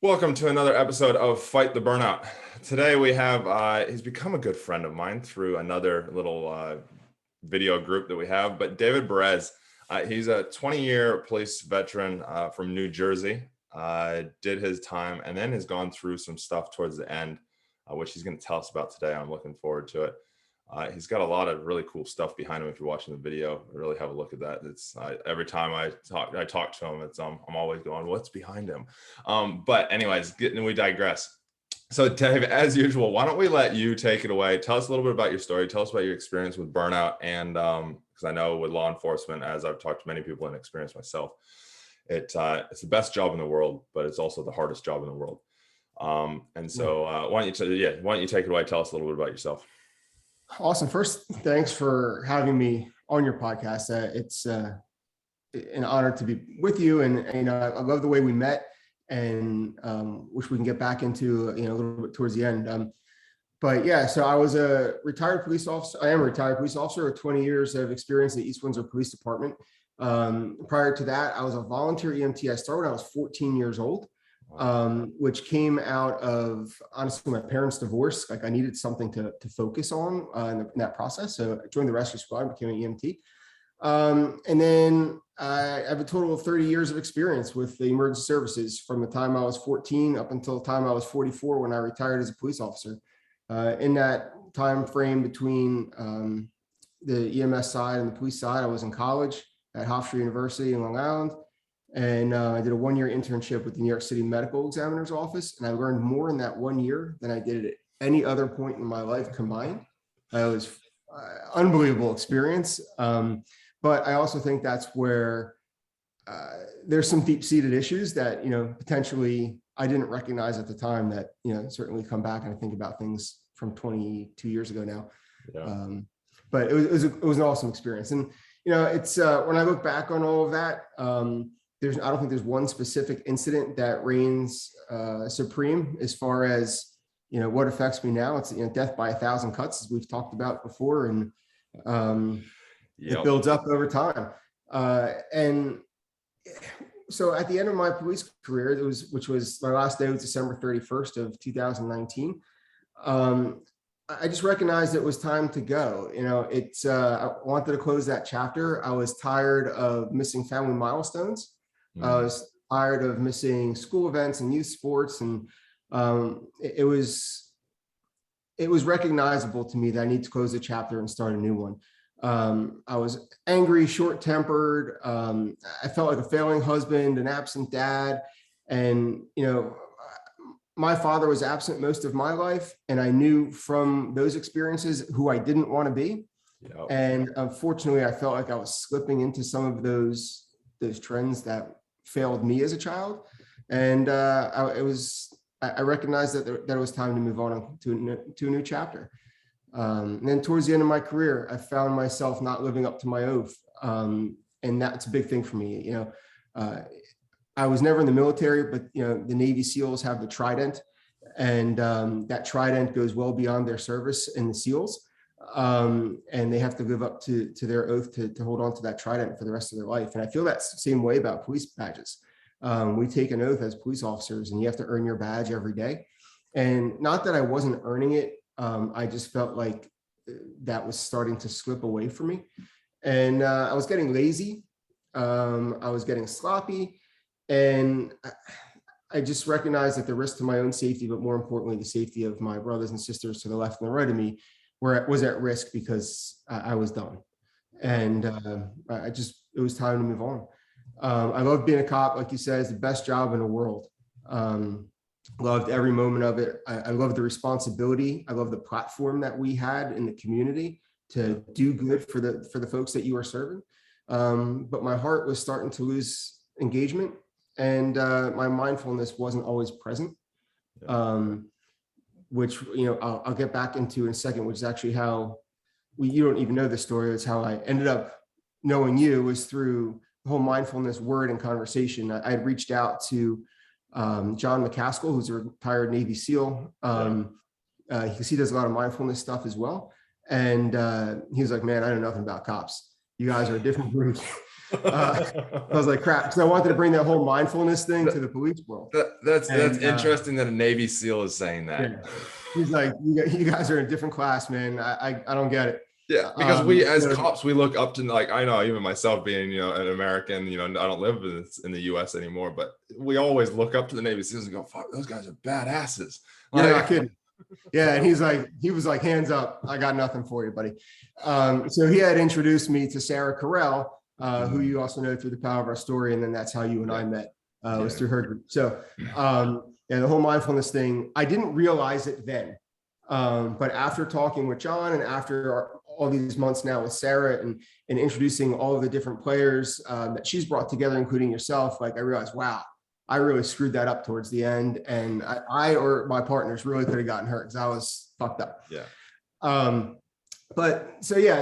Welcome to another episode of Fight the Burnout. Today we have, he's become a good friend of mine through another little video group that we have, but David Berez, he's a 20-year police veteran from New Jersey, did his time and then has gone through some stuff towards the end, which he's going to tell us about today. I'm looking forward to it. He's got a lot of really cool stuff behind him. If you're watching the video, really have a look at that. It's every time I talk to him, it's I'm always going, what's behind him? But anyways, we digress. So Dave, as usual, why don't we let you take it away? Tell us a little bit about your story. Tell us about your experience with burnout, and because I know with law enforcement, as I've talked to many people and experienced myself, it's the best job in the world, but it's also the hardest job in the world. And so why don't you take it away? Tell us a little bit about yourself. Awesome. First, thanks for having me on your podcast. It's an honor to be with you, and I love the way we met, and wish we can get back into a little bit towards the end. But yeah, so I was a retired police officer. I am a retired police officer with 20 years of experience at East Windsor Police Department. Prior to that, I was a volunteer EMT. I started when I was 14 years old. Which came out of, honestly, my parents' divorce. Like, I needed something to focus on in that process. So I joined the rescue squad, became an EMT. And then I have a total of 30 years of experience with the emergency services from the time I was 14 up until the time I was 44 when I retired as a police officer. In that time frame between the EMS side and the police side, I was in college at Hofstra University in Long Island. And I did a one-year internship with the New York City Medical Examiner's Office. And I learned more in that 1 year than I did at any other point in my life combined. It was unbelievable experience. But I also think that's where there's some deep-seated issues that, potentially I didn't recognize at the time that, certainly come back and I think about things from 22 years ago now. Yeah. But it was an awesome experience. And, it's when I look back on all of that, I don't think there's one specific incident that reigns supreme as far as, what affects me now. It's, death by 1,000 cuts, as we've talked about before. And it builds up over time. And so at the end of my police career, which was my last day was December 31st of 2019. I just recognized it was time to go. I wanted to close that chapter. I was tired of missing family milestones. I was tired of missing school events and youth sports, and it was recognizable to me that I need to close the chapter and start a new one. I was angry, short-tempered. I felt like a failing husband, an absent dad, and my father was absent most of my life, and I knew from those experiences who I didn't want to be. Yep. And unfortunately, I felt like I was slipping into some of those trends that failed me as a child. And I recognized that it was time to move on to a new chapter. And then towards the end of my career, I found myself not living up to my oath. And that's a big thing for me. I was never in the military, but the Navy SEALs have the trident, and that trident goes well beyond their service in the SEALs. And they have to live up to their oath to hold on to that trident for the rest of their life. And I feel that's the same way about police badges. We take an oath as police officers, and you have to earn your badge every day. And not that I wasn't earning it, I just felt like that was starting to slip away from me. And I was getting lazy. I was getting sloppy. And I just recognized that the risk to my own safety, but more importantly, the safety of my brothers and sisters to the left and the right of me, was at risk because I was done. And it was time to move on. I love being a cop. Like you said, it's the best job in the world. Loved every moment of it. I love the responsibility. I love the platform that we had in the community to do good for the folks that you are serving. But my heart was starting to lose engagement, and my mindfulness wasn't always present. Which I'll get back into in a second, which is actually how you don't even know the story. It's how I ended up knowing you, was through the whole mindfulness word and conversation. I had reached out to John McCaskill, who's a retired Navy SEAL. He does a lot of mindfulness stuff as well. And he was like, man, I know nothing about cops. You guys are a different group. I was like, crap, because I wanted to bring that whole mindfulness thing to the police world. That's interesting that a Navy SEAL is saying that. Yeah. He's like, you guys are in a different class, man. I don't get it. Yeah, because we as so, cops, we look up to, like, I know even myself being, an American, I don't live in the US anymore, but we always look up to the Navy SEALs and go, fuck, those guys are badasses. You're not kidding. Yeah, and he was like, hands up, I got nothing for you, buddy. So he had introduced me to Sarah Carell, who you also know through The Power of Our Story, and then that's how you and I met. Was through her group. So the whole mindfulness thing, I didn't realize it then. But after talking with John and after all these months now with Sarah and introducing all of the different players that she's brought together, including yourself, like I realized, wow, I really screwed that up towards the end. And I or my partners really could have gotten hurt because I was fucked up. Yeah.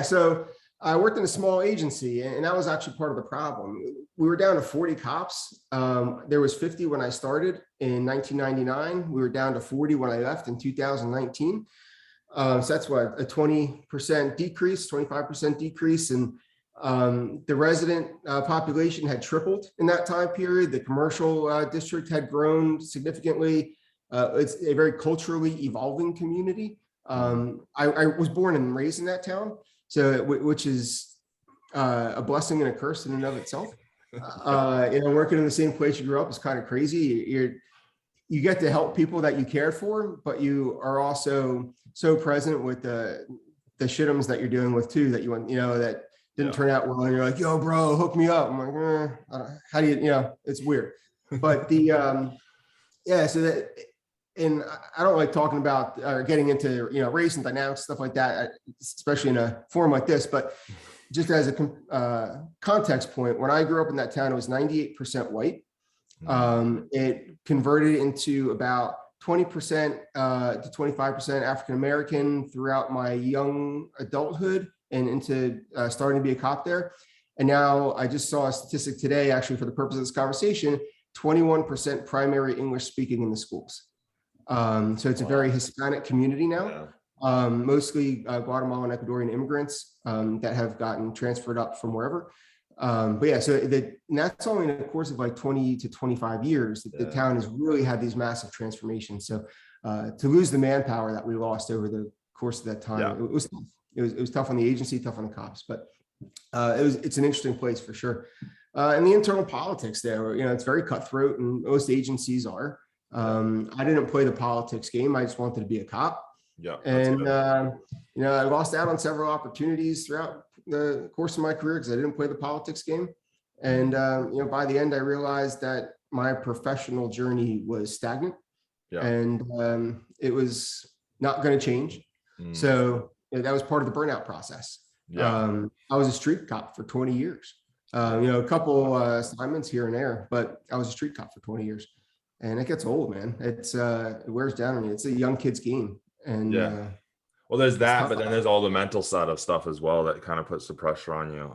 So I worked in a small agency, and that was actually part of the problem. We were down to 40 cops. There was 50 when I started in 1999. We were down to 40 when I left in 2019. So that's what, a 20% decrease, 25% decrease. And the resident population had tripled in that time period. The commercial district had grown significantly. It's a very culturally evolving community. I was born and raised in that town, so which is a blessing and a curse in and of itself. Working in the same place you grew up is kind of crazy. You get to help people that you care for, but you are also so present with the shitums that you're dealing with too, that you want, that didn't turn out well. And you're like, yo, bro, hook me up. I'm like, how do you, it's weird. But so that, and I don't like talking about or getting into, race and dynamics, stuff like that, especially in a forum like this, but just as a context point, when I grew up in that town, it was 98% white. It converted into about 20% to 25% African-American throughout my young adulthood and into starting to be a cop there. And now I just saw a statistic today, actually, for the purpose of this conversation, 21% primary English speaking in the schools. So it's a very Hispanic community now, mostly Guatemalan, Ecuadorian immigrants that have gotten transferred up from wherever. And that's only in the course of like 20 to 25 years that the town has really had these massive transformations. So to lose the manpower that we lost over the course of that time, it was tough. It was tough on the agency, tough on the cops, but it's an interesting place for sure. And the internal politics there, it's very cutthroat, and most agencies are. I didn't play the politics game. I just wanted to be a cop. Yeah. And, I lost out on several opportunities throughout the course of my career because I didn't play the politics game. And, by the end, I realized that my professional journey was stagnant and it was not going to change. So that was part of the burnout process. I was a street cop for 20 years, a couple assignments here and there, but I was a street cop for 20 years. And it gets old, man. It wears down on you. It's a young kid's game. And well, there's that, but then there's all the mental side of stuff as well that kind of puts the pressure on you.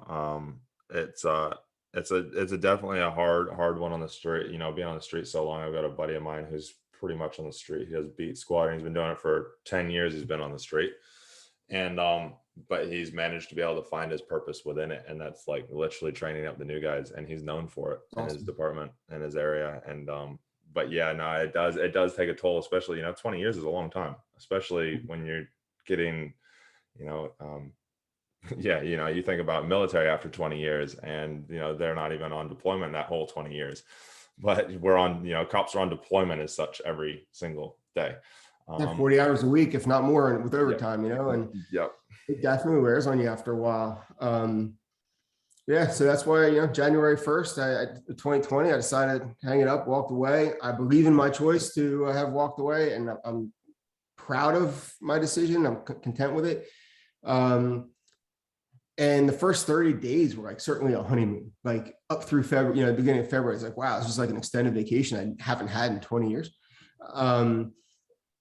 It's definitely a hard one on the street. Being on the street so long. I've got a buddy of mine who's pretty much on the street. He does beat squad, and he's been doing it for 10 years. He's been on the street, and but he's managed to be able to find his purpose within it, and that's like literally training up the new guys, and he's known for it in his department, in his area, and but it does take a toll, especially 20 years is a long time, especially when you're getting you think about military after 20 years, and they're not even on deployment that whole 20 years, but we're on cops are on deployment as such every single day, 40 hours a week, if not more, and with overtime, and it definitely wears on you after a while. So that's why, January 1st, 2020, I decided to hang it up, walked away. I believe in my choice to have walked away, and I'm proud of my decision. I'm content with it. And the first 30 days were like certainly a honeymoon, like up through February, beginning of February. It's like, wow, it's just like an extended vacation I haven't had in 20 years. And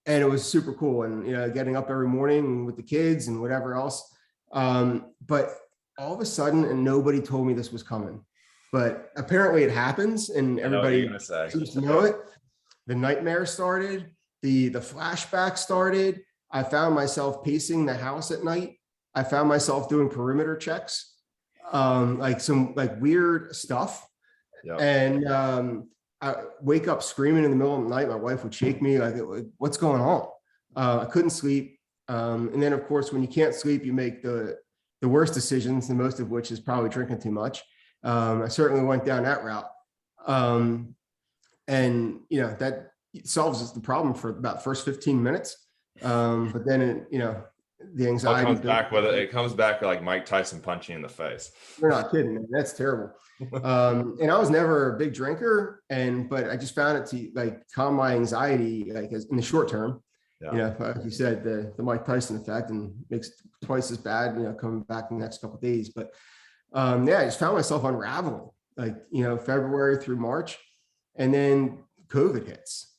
it was super cool. And, getting up every morning with the kids and whatever else. But all of a sudden, and nobody told me this was coming, but apparently it happens, and everybody seems to know it. The nightmare started, the flashback started. I found myself pacing the house at night. I found myself doing perimeter checks. like some like weird stuff. Yeah. And I wake up screaming in the middle of the night. My wife would shake me like, what's going on? I couldn't sleep. And then of course, when you can't sleep, you make the worst decisions, the most of which is probably drinking too much. I certainly went down that route. And that solves the problem for about the first 15 minutes. But then the anxiety it comes back like Mike Tyson punching you in the face. You're not kidding, man. That's terrible. And I was never a big drinker, but I just found it to like calm my anxiety, like in the short term. Yeah. Like you said, the Mike Tyson effect, and makes it twice as bad, coming back in the next couple of days. But I just found myself unraveling, like, February through March, and then COVID hits,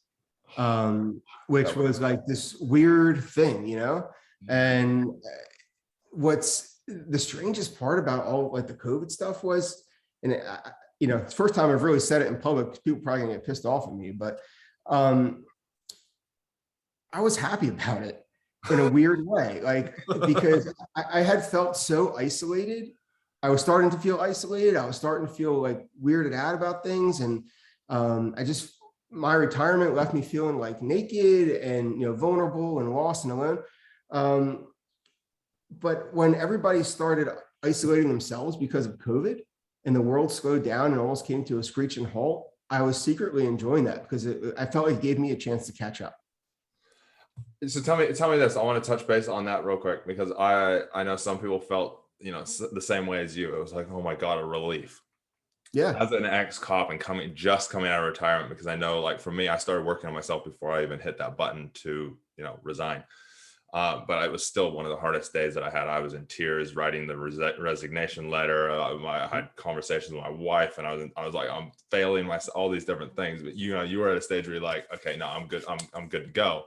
which was like this weird thing, and what's the strangest part about all like the COVID stuff was, and it's the first time I've really said it in public, people probably gonna get pissed off at me, but I was happy about it in a weird way, like, because I had felt so isolated. I was starting to feel isolated. I was starting to feel like weirded out about things. And my retirement left me feeling like naked and, vulnerable and lost and alone. But when everybody started isolating themselves because of COVID and the world slowed down and almost came to a screeching halt, I was secretly enjoying that because I felt like it gave me a chance to catch up. So tell me this. I want to touch base on that real quick, because I know some people felt, the same way as you. It was like, oh my God, a relief. Yeah. As an ex-cop and coming out of retirement, because I know, like, for me, I started working on myself before I even hit that button to, resign. But it was still one of the hardest days that I had. I was in tears writing the resignation letter. I had conversations with my wife, and I was like, I'm failing myself, all these different things. But you were at a stage where you're like, okay, no, I'm good. I'm good to go.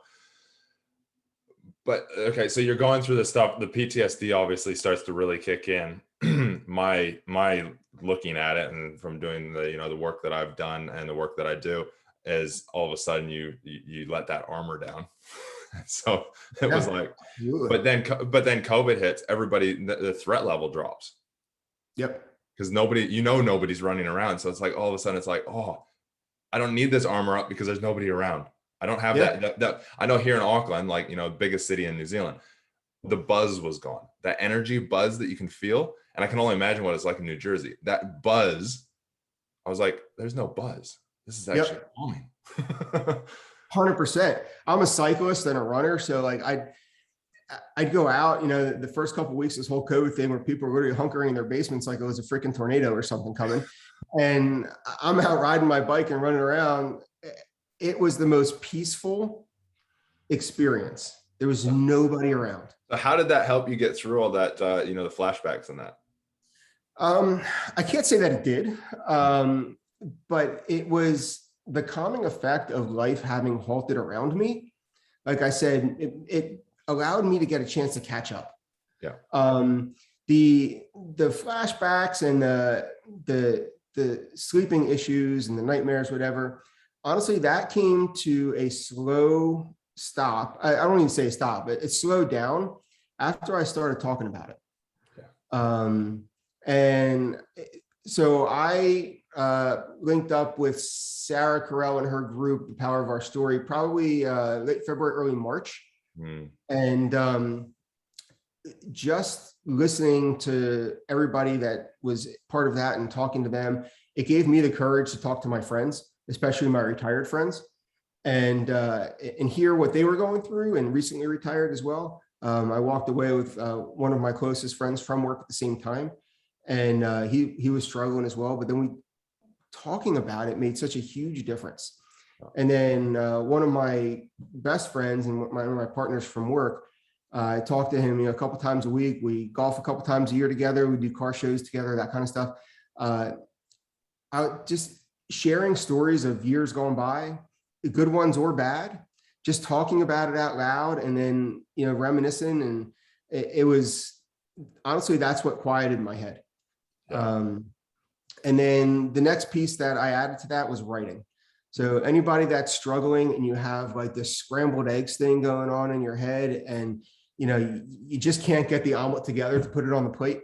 But okay, so you're going through this stuff. The PTSD obviously starts to really kick in. my looking at it, and from doing the work that I've done and the work that I do, is all of a sudden you let that armor down. So it was like, but then COVID hits. Everybody, the threat level drops. Yep. Because nobody's running around. So it's like all of a sudden it's like, oh, I don't need this armor up because there's nobody around. I don't have that. I know here in Auckland, like, biggest city in New Zealand, the buzz was gone. That energy buzz that you can feel. And I can only imagine what it's like in New Jersey. That buzz, I was like, there's no buzz. This is actually calming. 100%. I'm a cyclist and a runner. So like I'd go out, the first couple of weeks, this whole COVID thing where people were really hunkering in their basements like it was a freaking tornado or something coming. And I'm out riding my bike and running around. It was the most peaceful experience. There was nobody around. So how did that help you get through all that, the flashbacks and that? I can't say that it did, but it was the calming effect of life having halted around me. Like I said, it allowed me to get a chance to catch up. Yeah. The flashbacks and the sleeping issues and the nightmares, whatever, honestly, that came to a slow stop. I don't even say stop, but it slowed down after I started talking about it. Yeah. And so I linked up with Sarah Carell and her group, The Power of Our Story, probably late February, early March. And just listening to everybody that was part of that and talking to them, it gave me the courage to talk to my friends, especially my retired friends, and hear what they were going through, and recently retired as well. I walked away with one of my closest friends from work at the same time, and he was struggling as well. But then talking about it made such a huge difference. And then one of my best friends and one of my partners from work, I talked to him a couple times a week. We golf a couple times a year together. We do car shows together, that kind of stuff. Just sharing stories of years gone by, good ones or bad, just talking about it out loud, and then reminiscing. And it was honestly, that's what quieted my head. And then the next piece that I added to that was writing. So anybody that's struggling and you have like this scrambled eggs thing going on in your head, and you just can't get the omelet together to put it on the plate,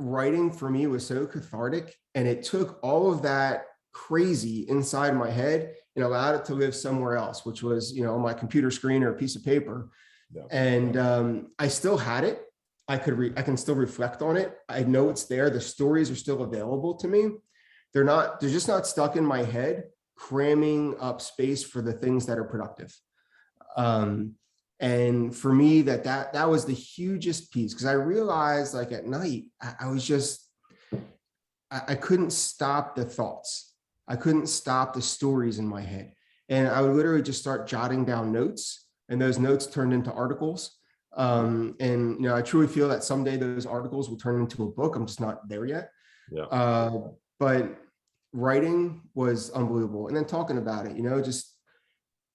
writing for me was so cathartic, and it took all of that crazy inside my head and allowed it to live somewhere else, which was, on my computer screen or a piece of paper. Yeah. And I still had it. I can still reflect on it. I know it's there. The stories are still available to me. They're just not stuck in my head, cramming up space for the things that are productive. And for me, that was the hugest piece, because I realized, like, at night, I couldn't stop the thoughts. I couldn't stop the stories in my head. And I would literally just start jotting down notes, and those notes turned into articles. And I truly feel that someday those articles will turn into a book. I'm just not there yet. Yeah. But writing was unbelievable. And then talking about it,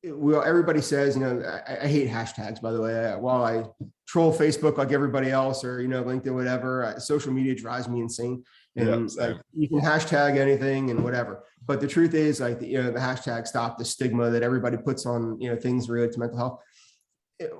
everybody says, I hate hashtags, by the way. While I troll Facebook like everybody else, or, LinkedIn, whatever, social media drives me insane. And you can hashtag anything and whatever. But the truth is, like, the hashtag stop the stigma that everybody puts on, things related to mental health.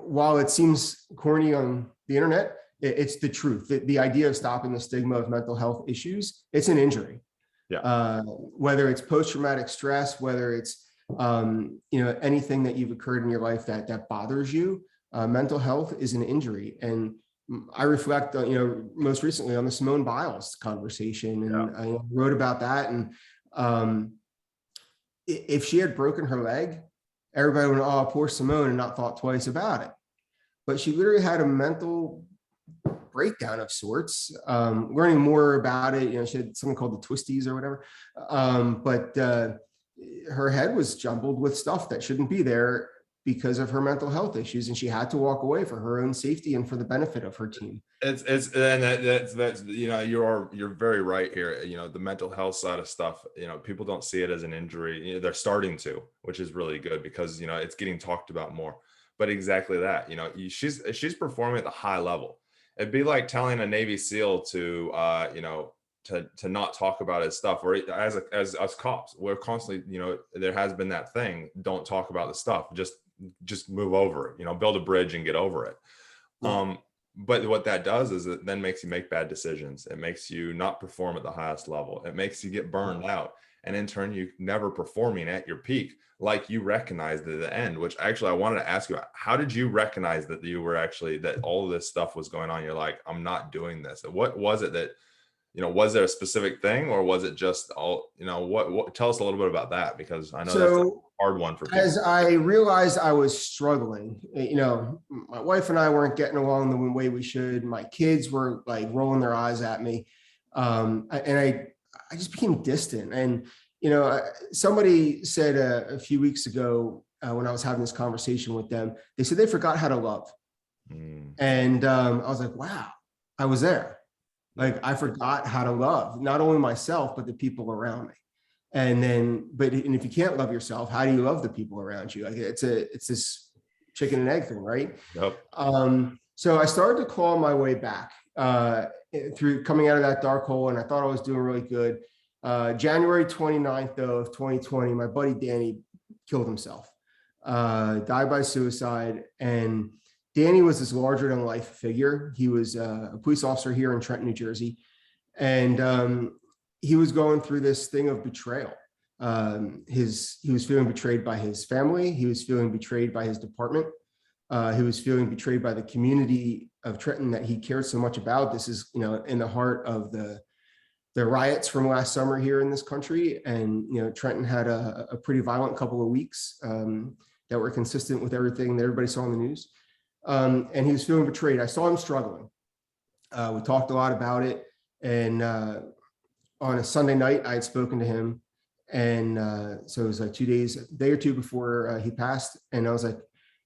While it seems corny on the internet, it's the truth. The idea of stopping the stigma of mental health issues, it's an injury. Yeah. Whether it's post-traumatic stress, whether it's anything that you've occurred in your life that bothers you, mental health is an injury. And I reflect, most recently on the Simone Biles conversation, and I wrote about that. And if she had broken her leg, everybody would, oh, poor Simone, and not thought twice about it. But she literally had a mental breakdown of sorts. Learning more about it, she had something called the twisties or whatever. But her head was jumbled with stuff that shouldn't be there because of her mental health issues, and she had to walk away for her own safety and for the benefit of her team. That's you're very right here. The mental health side of stuff, people don't see it as an injury. They're starting to, which is really good, because it's getting talked about more. But exactly that, she's performing at the high level. It'd be like telling a Navy SEAL to to not talk about his stuff, or as us cops, we're constantly, there has been that thing, don't talk about the stuff, just move over it, build a bridge and get over it. But what that does is it then makes you make bad decisions. It makes you not perform at the highest level. It makes you get burned out. And in turn, you never performing at your peak, like you recognized at the end, which actually I wanted to ask you, how did you recognize that you were that all of this stuff was going on? You're like, I'm not doing this. What was it that, was there a specific thing, or was it just all, what tell us a little bit about that? Because I know that's a hard one for people. As I realized I was struggling, my wife and I weren't getting along the way we should. My kids were like rolling their eyes at me. And I just became distant. And, somebody said a few weeks ago, when I was having this conversation with them, they said they forgot how to love. And I was like, wow, I was there. Like, I forgot how to love, not only myself, but the people around me. And if you can't love yourself, how do you love the people around you? Like, it's this chicken and egg thing, right? Yep. So I started to claw my way back through coming out of that dark hole, and I thought I was doing really good. January 29th of 2020, my buddy Danny killed himself, died by suicide. And Danny was this larger than life figure. He was a police officer here in Trenton, New Jersey. And he was going through this thing of betrayal. He was feeling betrayed by his family. He was feeling betrayed by his department. He was feeling betrayed by the community of Trenton that he cared so much about. This is, in the heart of the riots from last summer here in this country. And, Trenton had a pretty violent couple of weeks that were consistent with everything that everybody saw in the news. And he was feeling betrayed. I saw him struggling. We talked a lot about it. And on a Sunday night, I had spoken to him. And so it was like a day or two before he passed. And I was like,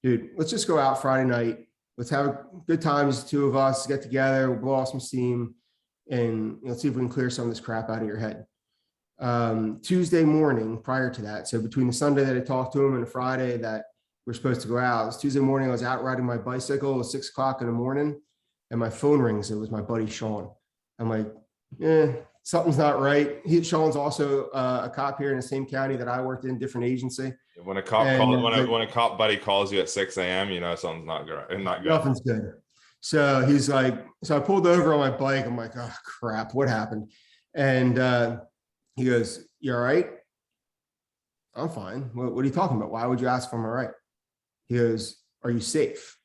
dude, let's just go out Friday night. Let's have a good time as the two of us, get together, we'll blow off some steam, and see if we can clear some of this crap out of your head. Tuesday morning prior to that, so between the Sunday that I talked to him and the Friday that we're supposed to go out, it was Tuesday morning. I was out riding my bicycle. It was 6 o'clock in the morning, and my phone rings. It was my buddy Sean. I'm like, something's not right. Sean's also a cop here in the same county that I worked in, different agency. When a cop when a cop buddy calls you at 6 a.m., something's not good. Nothing's good. So he's like, so I pulled over on my bike. I'm like, oh crap, what happened? And he goes, you all right? I'm fine. What are you talking about? Why would you ask if I'm all right? He goes, are you safe?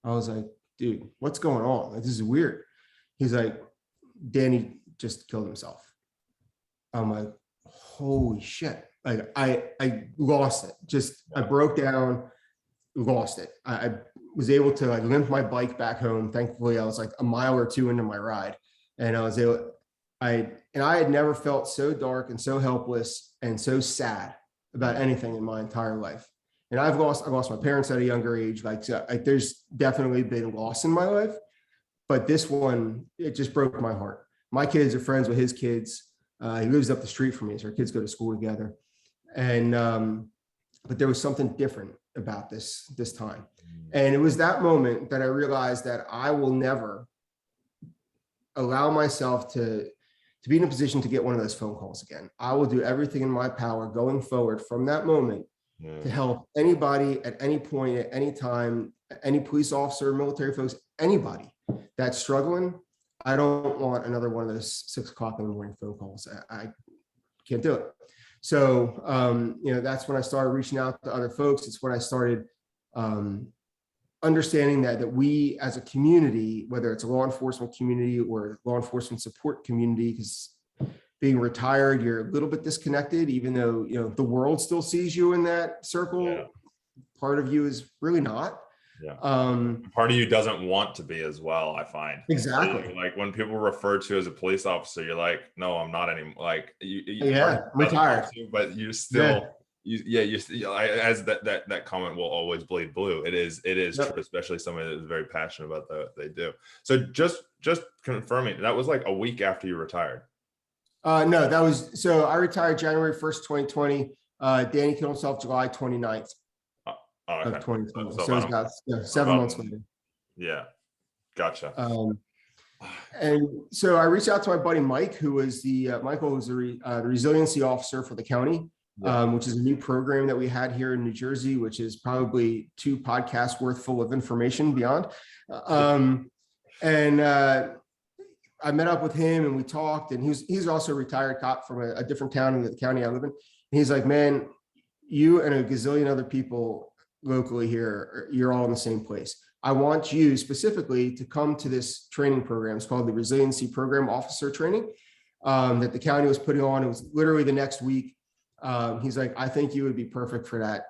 I was like, dude, what's going on? Like, this is weird. He's like, Danny just killed himself. I'm like, holy shit. Like I lost it. Just, I broke down, lost it. I was able to like limp my bike back home. Thankfully, I was like a mile or two into my ride. And I was able, I had never felt so dark and so helpless and so sad about anything in my entire life. And I lost my parents at a younger age. Like there's definitely been loss in my life, but this one, it just broke my heart. My kids are friends with his kids. He lives up the street from me, so our kids go to school together. And but there was something different about this time. And it was that moment that I realized that I will never allow myself to be in a position to get one of those phone calls again. I will do everything in my power going forward from that moment to help anybody at any point, at any time, any police officer, military folks, anybody that's struggling. I don't want another one of those 6 o'clock in the morning phone calls. I can't do it. So, that's when I started reaching out to other folks. It's when I started understanding that we as a community, whether it's a law enforcement community or law enforcement support community, because being retired, you're a little bit disconnected, even though, the world still sees you in that circle. Yeah. Part of you is really not. Yeah. Part of you doesn't want to be as well, I find. Exactly. Like when people refer to you as a police officer, you're like, no, I'm not anymore. Like I'm retired, but you still, as that comment will always bleed blue. It is true, especially somebody that is very passionate about what they do. So just confirming, that was like a week after you retired. No, so I retired January 1st, 2020. Danny killed himself July 29th. Okay. Of 2020. So it's about 7 months later. Yeah. Gotcha. And so I reached out to my buddy Mike, who was Michael was the resiliency officer for the county, which is a new program that we had here in New Jersey, which is probably 2 podcasts worth full of information beyond. And I met up with him and we talked, and he's also a retired cop from a different town in the county I live in. And he's like, man, you and a gazillion other people locally here, you're all in the same place. I want you specifically to come to this training program. It's called the Resiliency Program Officer Training that the county was putting on. It was literally the next week. He's like, I think you would be perfect for that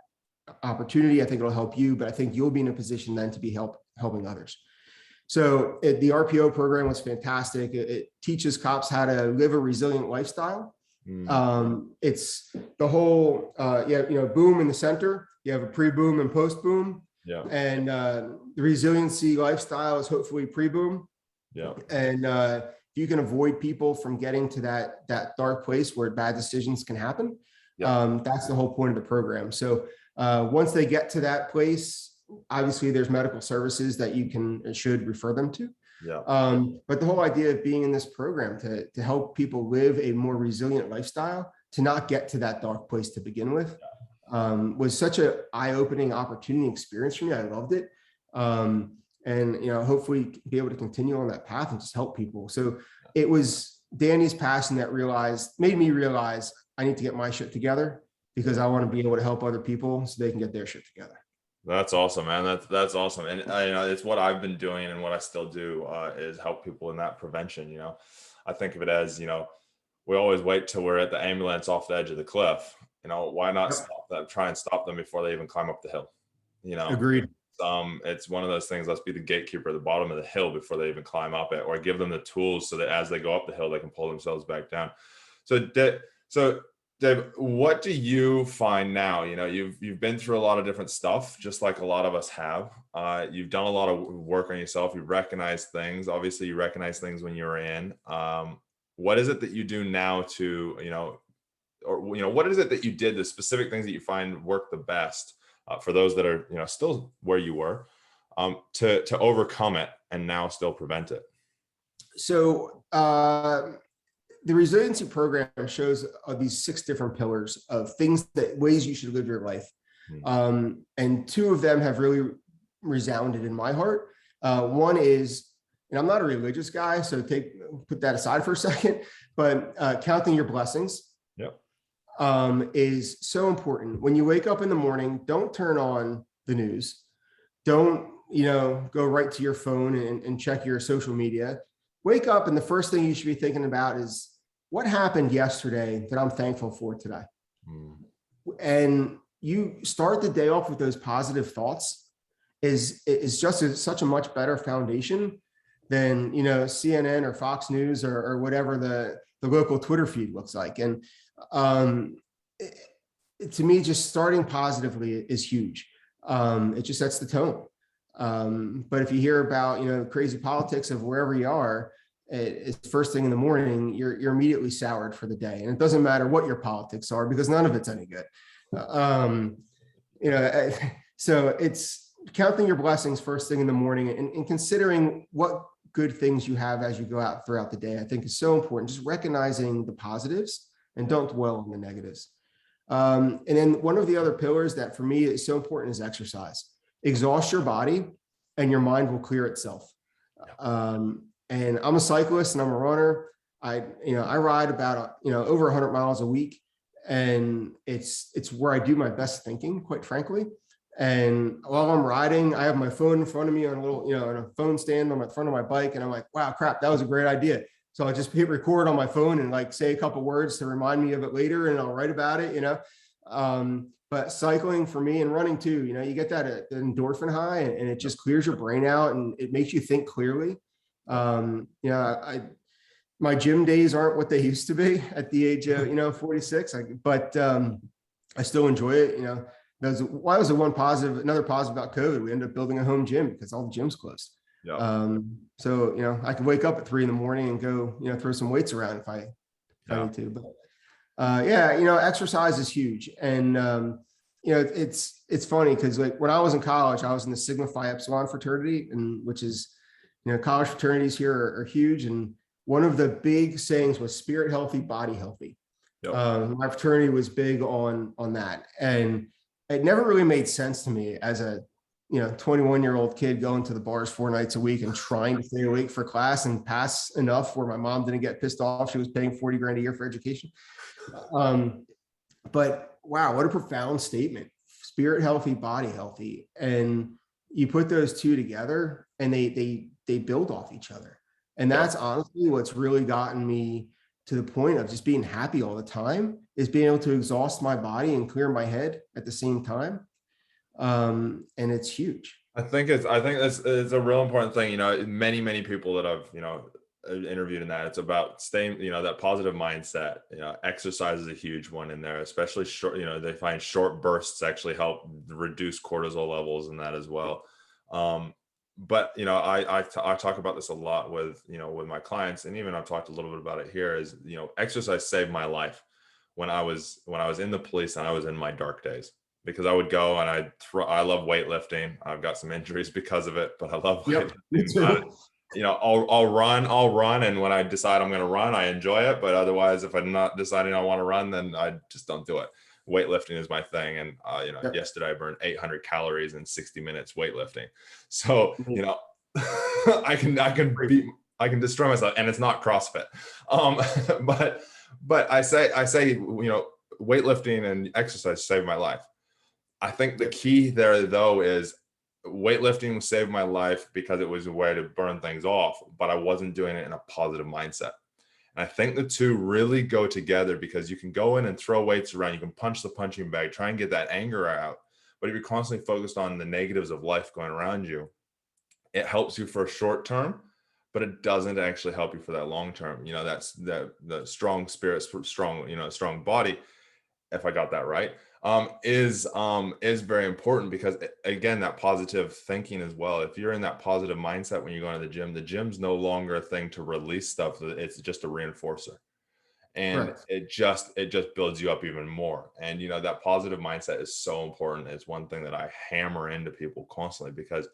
opportunity. I think it'll help you, but I think you'll be in a position then to be helping others. So the RPO program was fantastic. It teaches cops how to live a resilient lifestyle. It's the whole, boom in the center. You have a pre-boom and post-boom. Yeah. And the resiliency lifestyle is hopefully pre-boom. Yeah. And if you can avoid people from getting to that dark place where bad decisions can happen, that's the whole point of the program. So once they get to that place, obviously there's medical services that you can and should refer them to. Yeah. But the whole idea of being in this program to help people live a more resilient lifestyle, to not get to that dark place to begin with, was such an eye-opening opportunity experience for me. I loved it. And hopefully be able to continue on that path and just help people. So it was Danny's passion that made me realize I need to get my shit together, because I want to be able to help other people so they can get their shit together. That's awesome, man. That's awesome. And it's what I've been doing and what I still do is help people in that prevention. I think of it as, we always wait till we're at the ambulance off the edge of the cliff. Why not try and stop them before they even climb up the hill? Agreed. It's one of those things. Let's be the gatekeeper at the bottom of the hill before they even climb up it, or give them the tools so that as they go up the hill, they can pull themselves back down. So Dave, what do you find now? You've been through a lot of different stuff, just like a lot of us have. You've done a lot of work on yourself. You recognize things. Obviously, you recognize things when you were in. What is it that you do now to, what is it that you did, the specific things that you find work the best for those that are, still where you were, to overcome it and now still prevent it? So, the resiliency program shows these 6 different pillars of ways you should live your life. And 2 of them have really resounded in my heart. One is, and I'm not a religious guy, so put that aside for a second, but counting your blessings. Yep. Is so important. When you wake up in the morning, don't turn on the news. Don't, go right to your phone and check your social media. Wake up, and the first thing you should be thinking about is what happened yesterday that I'm thankful for today. And you start the day off with those positive thoughts is just such a much better foundation than, CNN or Fox News or whatever the local Twitter feed looks like. And to me, just starting positively is huge. It just sets the tone. But if you hear about, crazy politics of wherever you are, it's first thing in the morning, you're immediately soured for the day. And it doesn't matter what your politics are, because none of it's any good. So it's counting your blessings first thing in the morning and considering what good things you have as you go out throughout the day, I think is so important. Just recognizing the positives and don't dwell on the negatives. And then one of the other pillars that for me is so important is exercise. Exhaust your body and your mind will clear itself. And I'm a cyclist and I'm a runner. I ride about, over 100 miles a week, and it's where I do my best thinking, quite frankly. And while I'm riding, I have my phone in front of me on a little, on a phone stand on the front of my bike. And I'm like, wow, crap, that was a great idea. So I just hit record on my phone and like say a couple words to remind me of it later, and I'll write about it, But cycling for me, and running too, you get that endorphin high, and it just clears your brain out and it makes you think clearly. My gym days aren't what they used to be at the age of 46, but I still enjoy it. That was another positive about COVID. We ended up building a home gym because all the gyms closed. Yeah. So I could wake up at 3 a.m. and go throw some weights around if I need to. But exercise is huge. And it's funny because like when I was in college, I was in the Sigma Phi Epsilon fraternity, and which is college fraternities here are huge. And one of the big sayings was spirit healthy, body healthy. Yep. My fraternity was big on that, and it never really made sense to me as a 21-year-old kid going to the bars 4 nights a week and trying to stay awake for class and pass enough where my mom didn't get pissed off. She was paying 40 grand a year for education. But wow, what a profound statement. Spirit healthy, body healthy. And you put those two together and they build off each other. And that's honestly what's really gotten me to the point of just being happy all the time, is being able to exhaust my body and clear my head at the same time. And it's huge. I think it's a real important thing. Many people that I've interviewed in that, it's about staying, that positive mindset. Exercise is a huge one in there, especially short. They find short bursts actually help reduce cortisol levels in that as well. But I talk about this a lot with my clients, and even I've talked a little bit about it here. Is exercise saved my life when I was in the police and I was in my dark days. Because I would go and I love weightlifting. I've got some injuries because of it, but I love weightlifting. I'll run. And when I decide I'm going to run, I enjoy it. But otherwise, if I'm not deciding I want to run, then I just don't do it. Weightlifting is my thing. And, yesterday I burned 800 calories in 60 minutes weightlifting. So, I can destroy myself, and it's not CrossFit. But I say, weightlifting and exercise saved my life. I think the key there, though, is weightlifting saved my life because it was a way to burn things off, but I wasn't doing it in a positive mindset. And I think the two really go together, because you can go in and throw weights around, you can punch the punching bag, try and get that anger out. But if you're constantly focused on the negatives of life going around you, it helps you for a short term, but it doesn't actually help you for that long term. That's the strong spirit, strong body, if I got that right, is very important, because again, that positive thinking as well. If you're in that positive mindset when you go to the gym's no longer a thing to release stuff. It's just a reinforcer, and it just builds you up even more. And that positive mindset is so important. It's one thing that I hammer into people constantly, because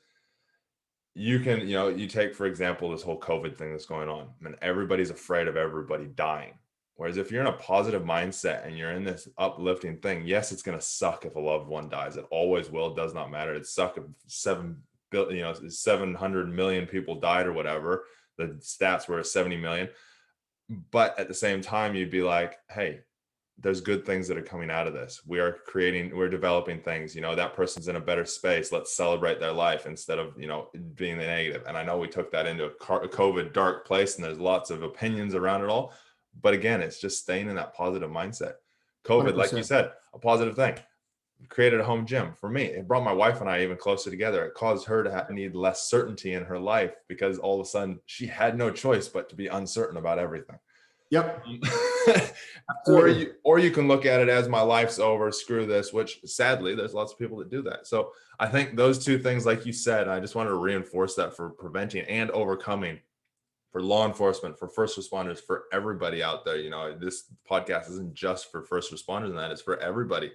you can, you take, for example, this whole COVID thing that's going on, and everybody's afraid of everybody dying. Whereas if you're in a positive mindset and you're in this uplifting thing, yes, it's going to suck if a loved one dies. It always will. It does not matter. It sucks if 7 700 million people died or whatever. The stats were 70 million. But at the same time, you'd be like, hey, there's good things that are coming out of this. We're developing things, that person's in a better space. Let's celebrate their life instead of, being the negative. And I know we took that into a COVID dark place, and there's lots of opinions around it all. But again, it's just staying in that positive mindset. COVID, 100%. like you said, a positive thing. Created a home gym for me. It brought my wife and I even closer together. It caused her to need less certainty in her life, because all of a sudden she had no choice but to be uncertain about everything. Yep. or you can look at it as, my life's over, screw this, which sadly there's lots of people that do that. So I think those two things, like you said, I just wanted to reinforce that for preventing and overcoming, for law enforcement, for first responders, for everybody out there. This podcast isn't just for first responders, and that it's for everybody.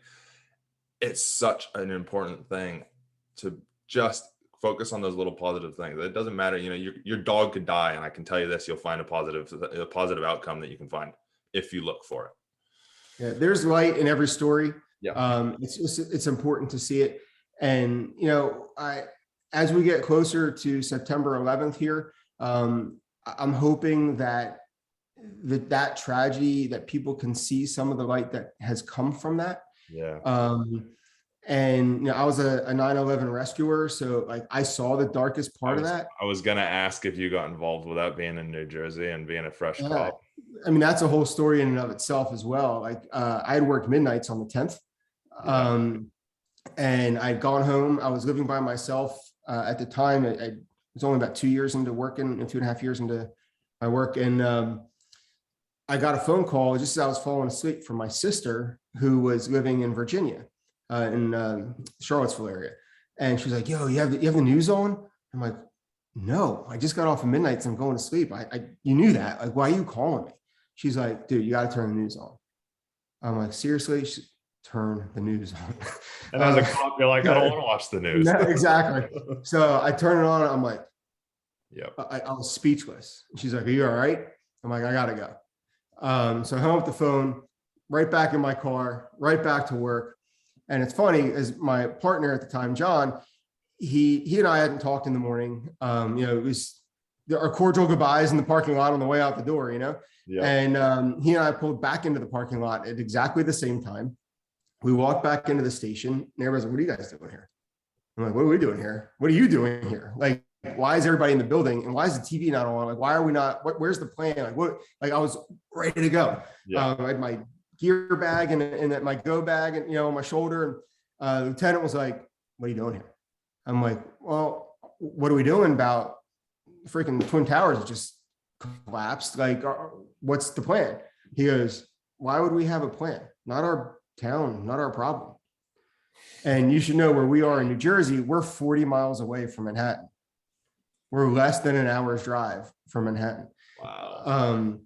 It's such an important thing to just focus on those little positive things. It doesn't matter, your dog could die, and I can tell you this, you'll find a positive outcome that you can find if you look for it. Yeah, there's light in every story. Yeah. It's important to see it. And, as we get closer to September 11th here, I'm hoping that tragedy, that people can see some of the light that has come from that. Yeah. And I was a 9/11 rescuer, so like I saw the darkest part of that. I was gonna ask if you got involved without being in New Jersey and being a fresh cop. I mean, that's a whole story in and of itself as well. Like I had worked midnights on the 10th, and I'd gone home. I was living by myself at the time. I was only about 2 years into working, and 2.5 years into my work, and I got a phone call just as I was falling asleep from my sister, who was living in Virginia, in Charlottesville area. And she's like, yo, you have the news on? I'm like, no, I just got off of midnights and I'm going to sleep. You knew that. Like, why are you calling me? She's like, dude, you got to turn the news on. I'm like, seriously? She's, turn the news on. And as a cop, you're like, I don't want to watch the news. Exactly. So I turn it on. I'm like, yep. I was speechless. She's like, are you all right? I'm like, I got to go. So I hung up the phone, right back in my car, right back to work. And it's funny, as my partner at the time, John, he and I hadn't talked in the morning. It was our cordial goodbyes in the parking lot on the way out the door, Yeah. And he and I pulled back into the parking lot at exactly the same time. We walked back into the station, and everybody's like, what are you guys doing here? I'm like, what are we doing here? What are you doing here? Like, why is everybody in the building, and why is the TV not on? Like, why are we not, where's the plan? Like I was ready to go. Yeah. I had my gear bag and my go bag and, on my shoulder. And the lieutenant was like, what are you doing here? I'm like, well, what are we doing about freaking Twin Towers just collapsed? Like, what's the plan? He goes, why would we have a plan? Not our town, not our problem. And you should know, where we are in New Jersey, we're 40 miles away from Manhattan. We're less than an hour's drive from Manhattan. Wow.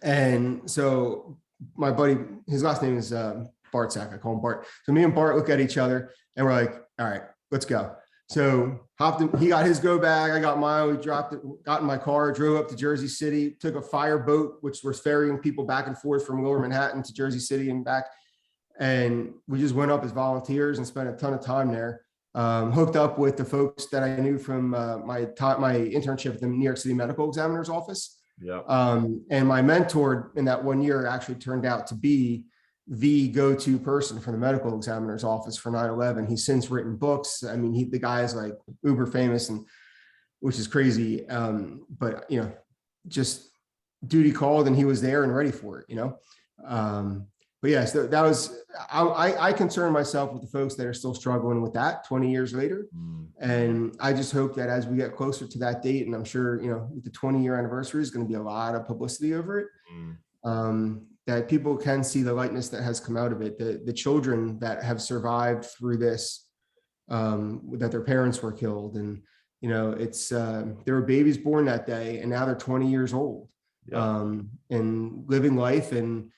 And so my buddy, his last name is Bartzak. I call him Bart. So me and Bart look at each other, and we're like, all right, let's go. So hopped in, he got his go bag, I got mine, we dropped it, got in my car, drove up to Jersey City, took a fire boat, which was ferrying people back and forth from Lower Manhattan to Jersey City and back. And we just went up as volunteers and spent a ton of time there. Hooked up with the folks that I knew from my internship at the New York City Medical Examiner's Office. Yeah. And my mentor in that 1 year actually turned out to be the go-to person for the medical examiner's office for 9/11. He's since written books. I mean, the guy is like uber famous, and which is crazy. But just duty called, and he was there and ready for it. But yes, that was, I concern myself with the folks that are still struggling with that 20 years later. And I just hope that as we get closer to that date, and I'm sure, with the 20-year anniversary is going to be a lot of publicity over it, that people can see the lightness that has come out of it. The children that have survived through this, that their parents were killed. And, it's, there were babies born that day, and now they're 20 years old, and living life and,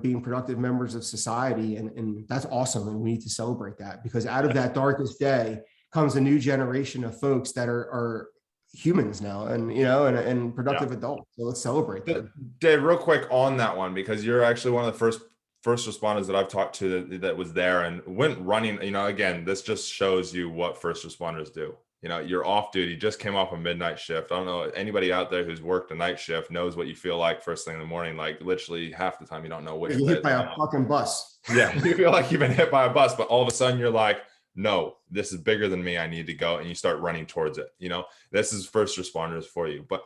being productive members of society. And that's awesome. And we need to celebrate that, because out of that darkest day comes a new generation of folks that are humans now, and, and productive adults. So let's celebrate that. Dave, real quick on that one, because you're actually one of the first responders that I've talked to that was there and went running. Again, this just shows you what first responders do. you're off duty, just came off a midnight shift. I don't know, anybody out there who's worked a night shift knows what you feel like first thing in the morning. Like literally half the time you don't know which You way hit it's by going. a fucking bus. Yeah, you feel like you've been hit by a bus, but all of a sudden you're like, no, this is bigger than me. I need to go. And you start running towards it. This is first responders for you. But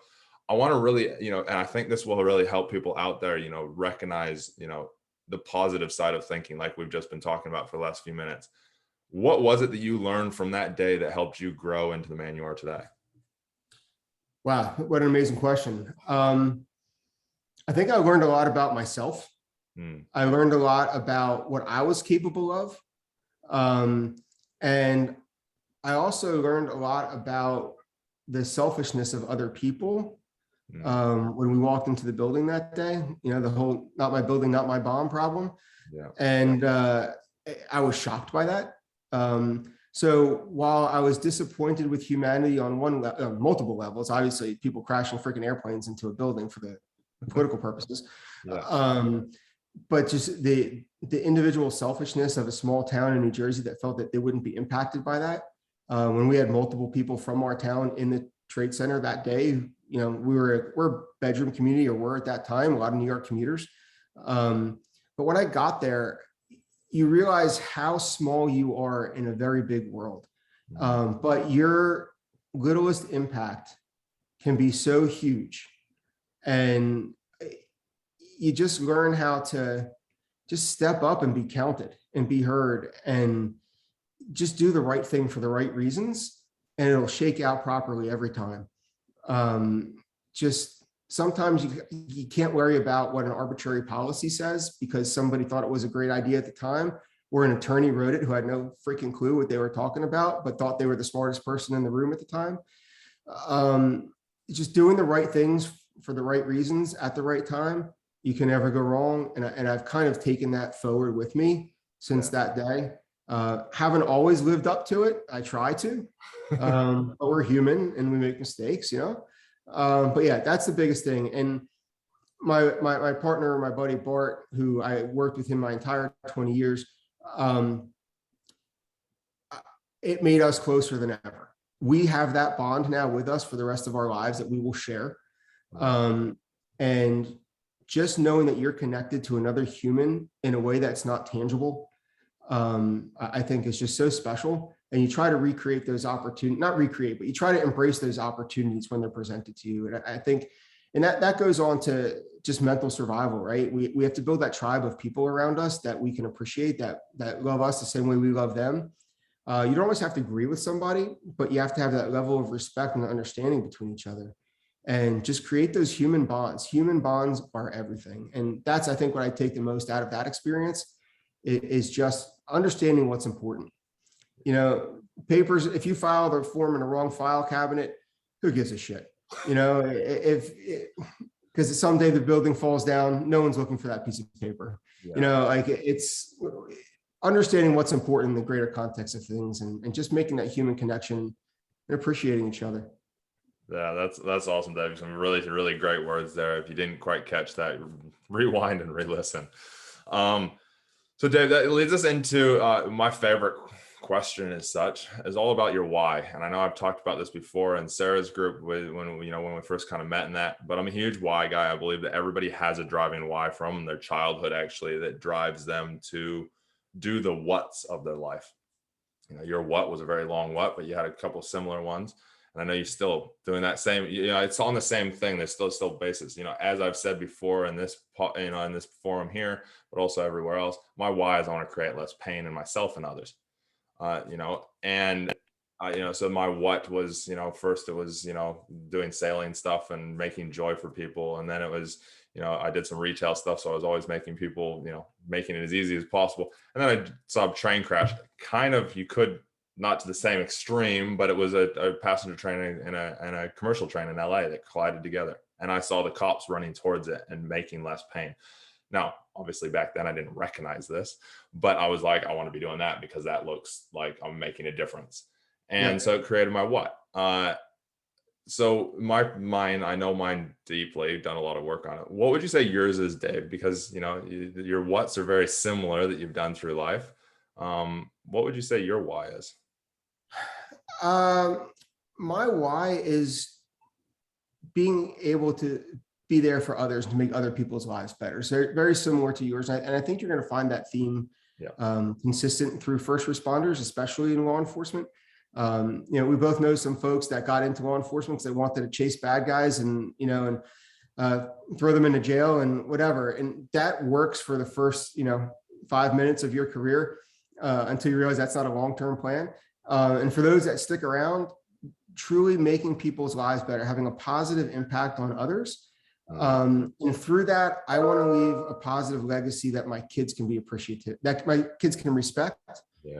I want to really, and I think this will really help people out there, recognize, the positive side of thinking, like we've just been talking about for the last few minutes. What was it that you learned from that day that helped you grow into the man you are today? Wow, what an amazing question. I think I learned a lot about myself. I learned a lot about what I was capable of. And I also learned a lot about the selfishness of other people. When we walked into the building that day, the whole "not my building, not my bomb" problem. Yeah. And I was shocked by that. So while I was disappointed with humanity on multiple levels, obviously people crashing freaking airplanes into a building for the political purposes, but just the individual selfishness of a small town in New Jersey that felt that they wouldn't be impacted by that. When we had multiple people from our town in the trade center that day, we're a bedroom community, or were at that time, a lot of New York commuters. But when I got there, you realize how small you are in a very big world. But your littlest impact can be so huge. And you just learn how to just step up and be counted and be heard and just do the right thing for the right reasons. And it'll shake out properly every time. Just sometimes you can't worry about what an arbitrary policy says because somebody thought it was a great idea at the time, or an attorney wrote it who had no freaking clue what they were talking about, but thought they were the smartest person in the room at the time. Just doing the right things for the right reasons at the right time, you can never go wrong. And I've kind of taken that forward with me since that day. Haven't always lived up to it. I try to, but we're human and we make mistakes, but yeah, that's the biggest thing. And my partner, my buddy Bart, who I worked with him my entire 20 years, it made us closer than ever. We have that bond now with us for the rest of our lives that we will share. And just knowing that you're connected to another human in a way that's not tangible, I think is just so special. And you try to recreate those opportunities, not recreate, but you try to embrace those opportunities when they're presented to you. And I think, and that goes on to just mental survival, right? We have to build that tribe of people around us that we can appreciate, that love us the same way we love them. You don't always have to agree with somebody, but you have to have that level of respect and understanding between each other, and just create those human bonds. Human bonds are everything. And that's, I think, what I take the most out of that experience is just understanding what's important. Papers, if you file the form in the wrong file cabinet, who gives a shit? Because someday the building falls down, no one's looking for that piece of paper. It's understanding what's important in the greater context of things, and just making that human connection and appreciating each other. Yeah, that's awesome, Dave. Some really, really great words there. If you didn't quite catch that, rewind and re-listen. So Dave, that leads us into my favorite question as such, is all about your why. And I know I've talked about this before in Sarah's group when we first kind of met in that, but I'm a huge why guy. I believe that everybody has a driving why from their childhood, actually, that drives them to do the what's of their life. Your what was a very long what, but you had a couple similar ones. And I know you're still doing that same, it's on the same thing. There's still basis, as I've said before in this, in this forum here, but also everywhere else, my why is I want to create less pain in myself and others, so my what was, first it was, doing sailing stuff and making joy for people. And then it was, I did some retail stuff. So I was always making people, making it as easy as possible. And then I saw a train crash, kind of, you could, not to the same extreme, but it was a passenger train and a commercial train in LA that collided together. And I saw the cops running towards it and making less pain. Now, obviously back then I didn't recognize this, but I was like, I want to be doing that because that looks like I'm making a difference. And so it created my what. So my mind, I know mine deeply, done a lot of work on it. What would you say yours is, Dave? Because, your what's are very similar that you've done through life. What would you say your why is? My why is being able to be there for others, to make other people's lives better. So very similar to yours. And I think you're going to find that theme consistent through first responders, especially in law enforcement. We both know some folks that got into law enforcement because they wanted to chase bad guys and throw them into jail and whatever. And that works for the first, 5 minutes of your career until you realize that's not a long-term plan. And for those that stick around, truly making people's lives better, having a positive impact on others. And through that, I want to leave a positive legacy that my kids can be appreciative, that my kids can respect,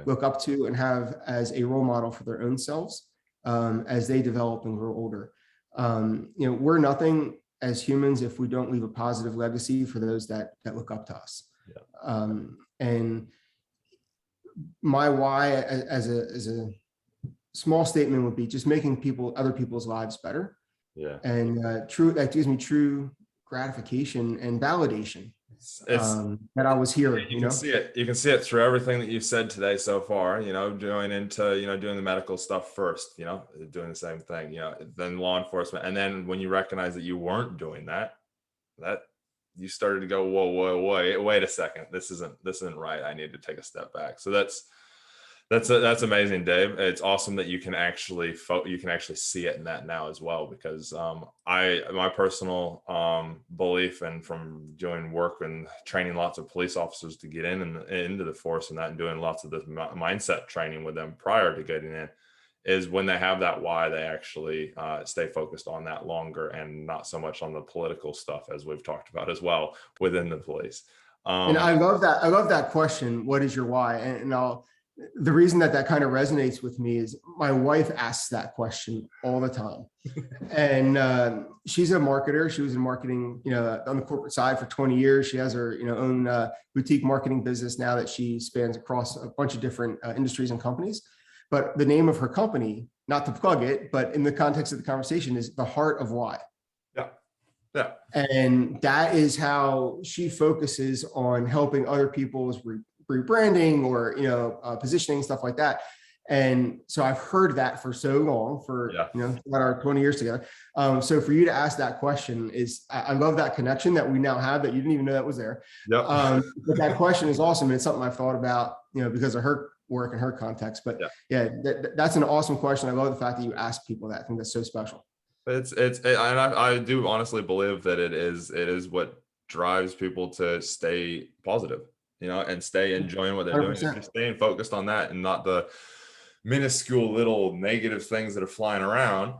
look up to, and have as a role model for their own selves as they develop and grow older. We're nothing as humans if we don't leave a positive legacy for those that look up to us. And my why as a small statement would be just making other people's lives better. And that gives me true gratification and validation that I was here. You can see it through everything that you've said today so far. Going into doing the medical stuff first. Doing the same thing. Then law enforcement, and then when you recognize that you weren't doing that you started to go, whoa, wait a second, this isn't right. I need to take a step back. So that's amazing, Dave. It's awesome that you can actually see it in that now as well, because my personal belief, and from doing work and training lots of police officers to get into the force and doing lots of the mindset training with them prior to getting in, is when they have that why, they actually stay focused on that longer and not so much on the political stuff, as we've talked about as well within the police. And I love that question. What is your why? And the reason that kind of resonates with me is my wife asks that question all the time. And she's a marketer. She was in marketing, on the corporate side for 20 years. She has her, own boutique marketing business now that she spans across a bunch of different industries and companies. But the name of her company, not to plug it, but in the context of the conversation, is The Heart of Why. Yeah. And that is how she focuses on helping other people's rebranding or positioning, stuff like that. And so I've heard that for so long, for about our 20 years together. So for you to ask that question I love that connection that we now have, that you didn't even know that was there. But that question is awesome, and it's something I've thought about because of her work and her context. But that's an awesome question. I love the fact that you ask people that. I think that's so special. And I do honestly believe that it is what drives people to stay positive, and stay enjoying what they're 100%. Doing. If you're staying focused on that and not the minuscule little negative things that are flying around,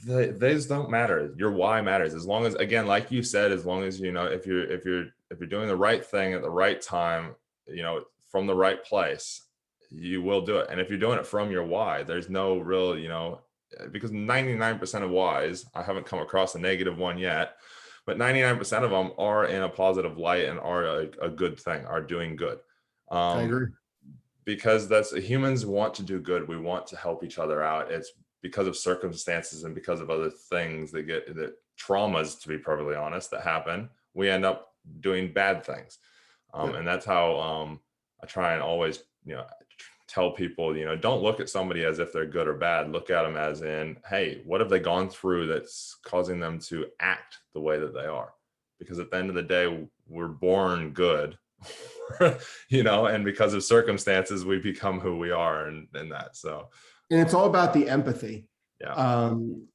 those don't matter. Your why matters. As long as, again, like you said, as long as if you're doing the right thing at the right time, from the right place, you will do it. And if you're doing it from your why, there's no real, because 99% of whys, I haven't come across a negative one yet, but 99% of them are in a positive light and are a good thing, are doing good. I agree. Because humans want to do good. We want to help each other out. It's because of circumstances and because of other things that traumas, to be perfectly honest, that happen, we end up doing bad things. And that's how I try and always, tell people, don't look at somebody as if they're good or bad. Look at them as in, hey, what have they gone through that's causing them to act the way that they are? Because at the end of the day, we're born good, and because of circumstances, we become who we are, and that. So, and it's all about the empathy. And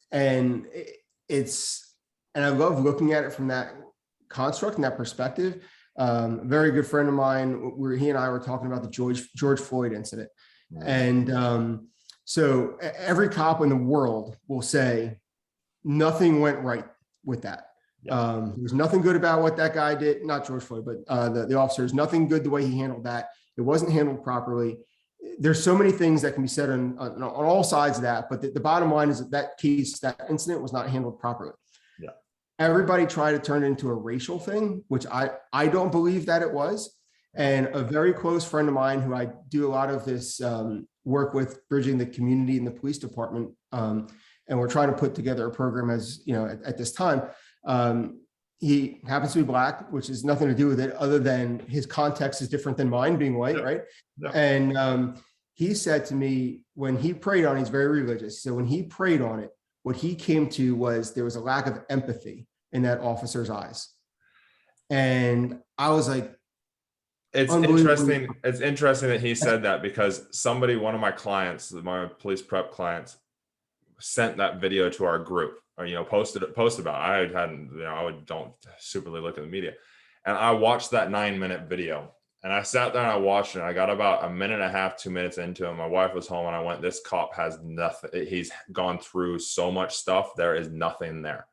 I love looking at it from that construct and that perspective. A very good friend of mine, he and I were talking about the George Floyd incident. And so every cop in the world will say nothing went right with that. There's nothing good about what that guy did, not George Floyd, but the officers, nothing good the way he handled that. It wasn't handled properly. There's so many things that can be said on all sides of that, but the bottom line is that incident was not handled properly. Everybody tried to turn it into a racial thing, which I don't believe that it was. And a very close friend of mine who I do a lot of this work with, bridging the community in the police department, and we're trying to put together a program at this time. He happens to be Black, which has nothing to do with it other than his context is different than mine, being white, right? And he said to me when he prayed on, he's very religious. So when he prayed on it, what he came to was there was a lack of empathy in that officer's eyes. And I was like, It's unbelievable. interesting. It's interesting that he said that, because one of my clients, my police prep clients, sent that video to our group, or posted about it. I hadn't, I don't superly look at the media, and I watched that 9-minute video, and I sat there and I watched it. And I got about a minute and a half, 2 minutes into it. My wife was home, and I went, "This cop has nothing. He's gone through so much stuff. There is nothing there."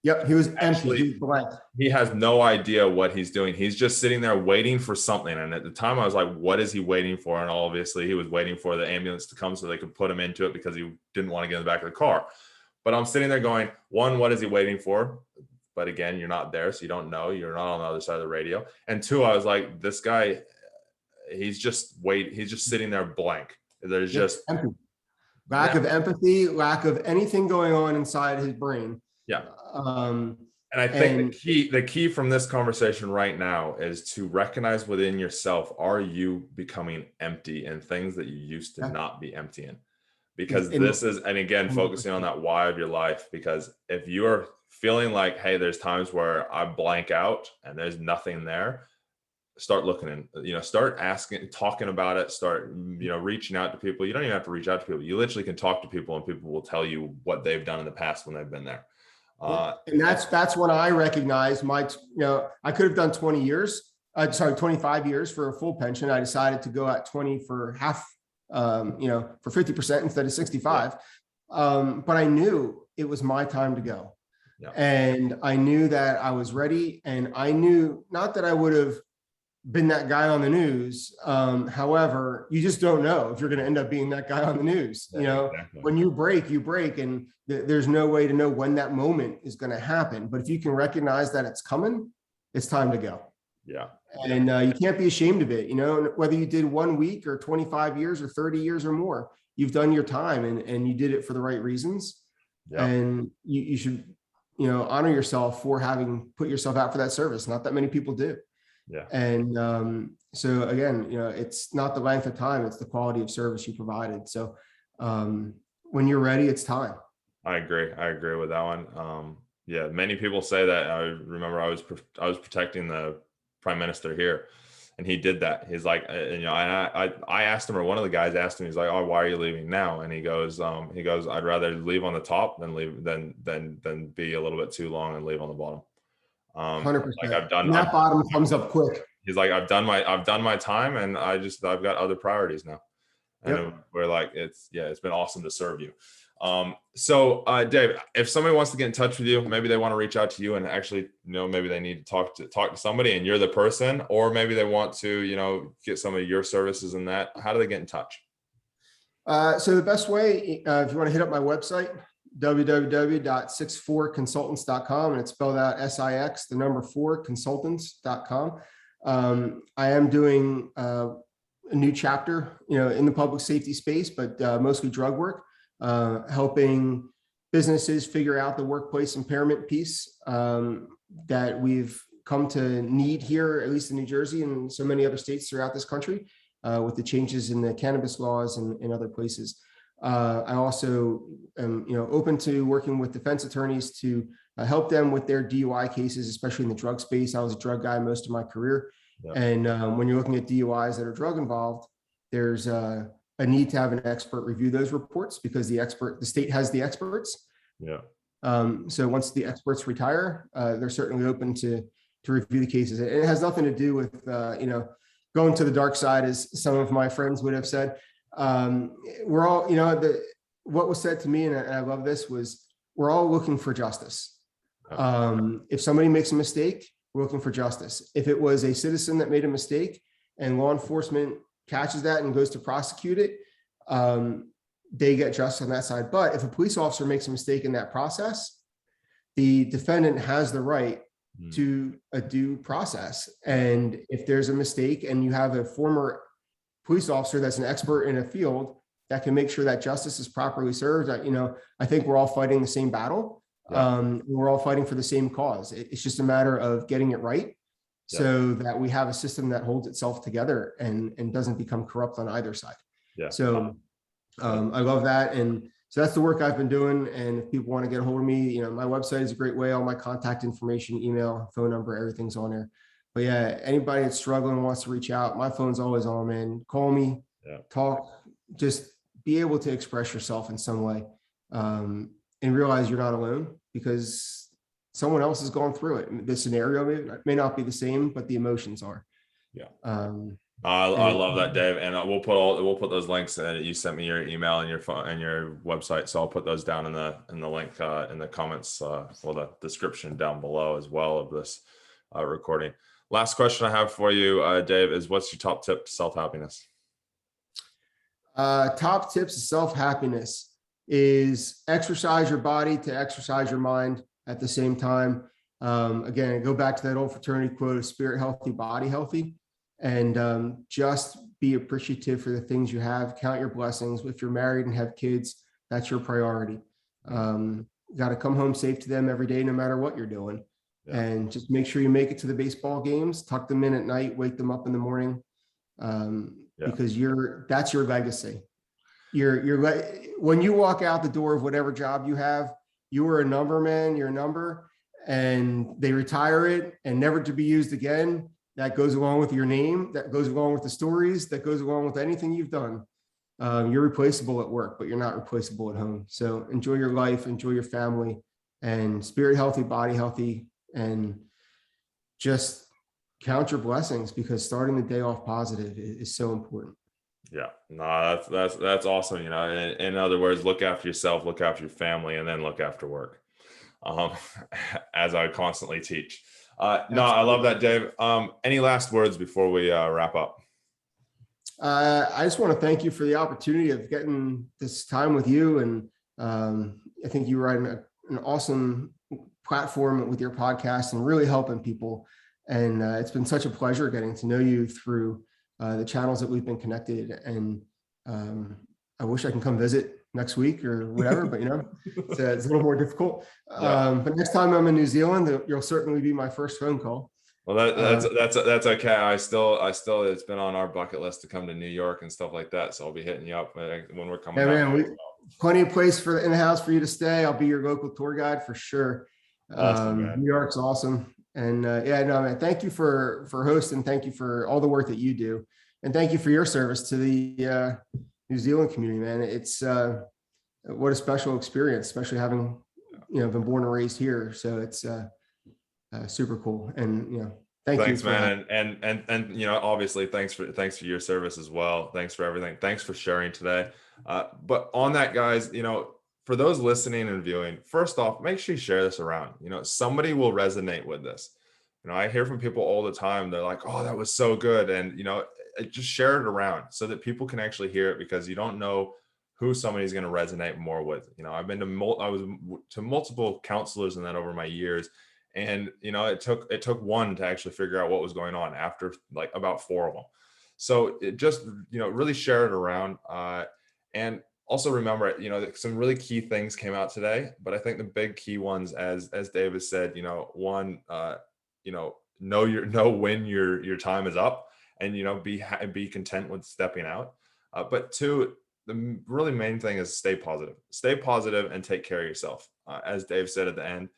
Yep, he was empty. He was blank. He has no idea what he's doing. He's just sitting there waiting for something. And at the time I was like, what is he waiting for? And obviously he was waiting for the ambulance to come so they could put him into it, because he didn't want to get in the back of the car. But I'm sitting there going, one, what is he waiting for? But again, you're not there, so you don't know. You're not on the other side of the radio. And two, I was like, this guy, he's just sitting there blank. There's just empty. Lack of empathy, lack of anything going on inside his brain. Yeah. And I think the key from this conversation right now is to recognize within yourself, are you becoming empty in things that you used to not be empty in? Because and again, focusing on that why of your life, because if you are feeling like, hey, there's times where I blank out and there's nothing there, start looking and, start asking, talking about it, start, reaching out to people. You don't even have to reach out to people. You literally can talk to people, and people will tell you what they've done in the past when they've been there. And that's when I recognized I could have done 20 years, 25 years for a full pension. I decided to go at 20 for half, for 50% instead of 65. But I knew it was my time to go. Yeah. And I knew that I was ready, and I knew not that I would have been that guy on the news. However, you just don't know if you're going to end up being that guy on the news. Exactly. When you break, and there's no way to know when that moment is going to happen. But if you can recognize that it's coming, it's time to go. Yeah. And you can't be ashamed of it. Whether you did 1 week or 25 years or 30 years or more, you've done your time, and you did it for the right reasons. Yeah. And you should, honor yourself for having put yourself out for that service. Not that many people do. Yeah. And so again, it's not the length of time, it's the quality of service you provided. So when you're ready, it's time. I agree with that one. Yeah, many people say that. I remember I was protecting the prime minister here, and he did that. He's like, I asked him, or one of the guys asked him, he's like, "Oh, why are you leaving now?" And he goes, "I'd rather leave on the top than be a little bit too long and leave on the bottom." 100%. Like I've done that bottom comes up quick. He's like, I've done my time, and I've got other priorities now. And yep. We're like, it's been awesome to serve you. So Dave, if somebody wants to get in touch with you, maybe they want to reach out to you, and actually, maybe they need to talk to somebody, and you're the person, or maybe they want to, get some of your services in that. How do they get in touch? So the best way, if you want to hit up my website, www.64consultants.com, and it's spelled out SIX, the number 4 consultants.com. I am doing a new chapter, in the public safety space, but mostly drug work, helping businesses figure out the workplace impairment piece that we've come to need here, at least in New Jersey and so many other states throughout this country, with the changes in the cannabis laws and in other places. I also am, open to working with defense attorneys to help them with their DUI cases, especially in the drug space. I was a drug guy most of my career. Yeah. And when you're looking at DUIs that are drug involved, there's a need to have an expert review those reports, because the state has the experts. Yeah. So once the experts retire, they're certainly open to review the cases. It has nothing to do with, going to the dark side, as some of my friends would have said. We're all, what was said to me, and I love this, was we're all looking for justice. If somebody makes a mistake, we're looking for justice. If it was a citizen that made a mistake and law enforcement catches that and goes to prosecute it, they get justice on that side. But if a police officer makes a mistake in that process, the defendant has the right to a due process. And if there's a mistake and you have a former police officer that's an expert in a field that can make sure that justice is properly served, I think we're all fighting the same battle. Yeah. We're all fighting for the same cause. It's just a matter of getting it right, so that we have a system that holds itself together and doesn't become corrupt on either side. Yeah. So I love that. And so that's the work I've been doing. And if people want to get a hold of me, my website is a great way. All my contact information, email, phone number, everything's on there. But yeah, anybody that's struggling wants to reach out, my phone's always on, man. Call me, talk, just be able to express yourself in some way, and realize you're not alone, because someone else has gone through it. The scenario may not be the same, but the emotions are. Yeah. I love that, Dave. And we'll put those links. You sent me your email and your phone and your website, so I'll put those down in the link in the comments or the description down below as well of this recording. Last question I have for you, Dave, is what's your top tip to self-happiness? Top tips to self-happiness is exercise your body to exercise your mind at the same time. Again, go back to that old fraternity quote of spirit healthy, body healthy, and just be appreciative for the things you have. Count your blessings. If you're married and have kids, that's your priority. Got to come home safe to them every day, no matter what you're doing. Yeah. And just make sure you make it to the baseball games, tuck them in at night, wake them up in the morning. Because that's your legacy. When you walk out the door of whatever job you have, you are a number, man, you're a number, and they retire it and never to be used again. That goes along with your name, that goes along with the stories, that goes along with anything you've done. You're replaceable at work, but you're not replaceable at home. So enjoy your life, enjoy your family, and spirit healthy, body healthy, and just count your blessings, because starting the day off positive is so important. Yeah, no, that's awesome. In other words, look after yourself, look after your family, and then look after work. As I constantly teach. No, I love that, Dave. Any last words before we wrap up? I just want to thank you for the opportunity of getting this time with you. And I think you were on an awesome platform with your podcast and really helping people. And it's been such a pleasure getting to know you through the channels that we've been connected. And I wish I can come visit next week or whatever, but it's a little more difficult. But next time I'm in New Zealand, you'll certainly be my first phone call. Well, that's okay. I still, it's been on our bucket list to come to New York and stuff like that. So I'll be hitting you up when we're coming. Yeah, man, plenty of place in the house for you to stay. I'll be your local tour guide for sure. Awesome, New York's awesome. And man, thank you for hosting. Thank you for all the work that you do. And thank you for your service to the New Zealand community, man. It's what a special experience, especially having been born and raised here. So it's super cool. And thanks, man. And obviously thanks for your service as well. Thanks for everything. Thanks for sharing today. But on that, guys, for those listening and viewing, first off, make sure you share this around. Somebody will resonate with this. I hear from people all the time. They're like, "Oh, that was so good," and just share it around so that people can actually hear it, because you don't know who somebody's going to resonate more with. I've been to multiple counselors and that over my years, and it took one to actually figure out what was going on after like about 4 of them. So it just really share it around, and also remember, some really key things came out today, but I think the big key ones, as David said, one, know when your time is up, and be content with stepping out. But two, the really main thing is stay positive and take care of yourself, as Dave said at the end.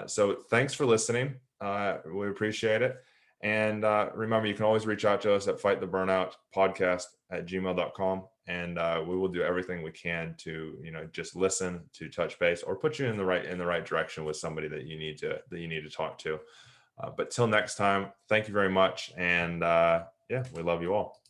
So thanks for listening. We appreciate it. And remember, you can always reach out to us at fighttheburnoutpodcast@gmail.com. And we will do everything we can to, just listen, to touch base, or put you in the right direction with somebody that you need to talk to. But till next time, thank you very much. And we love you all.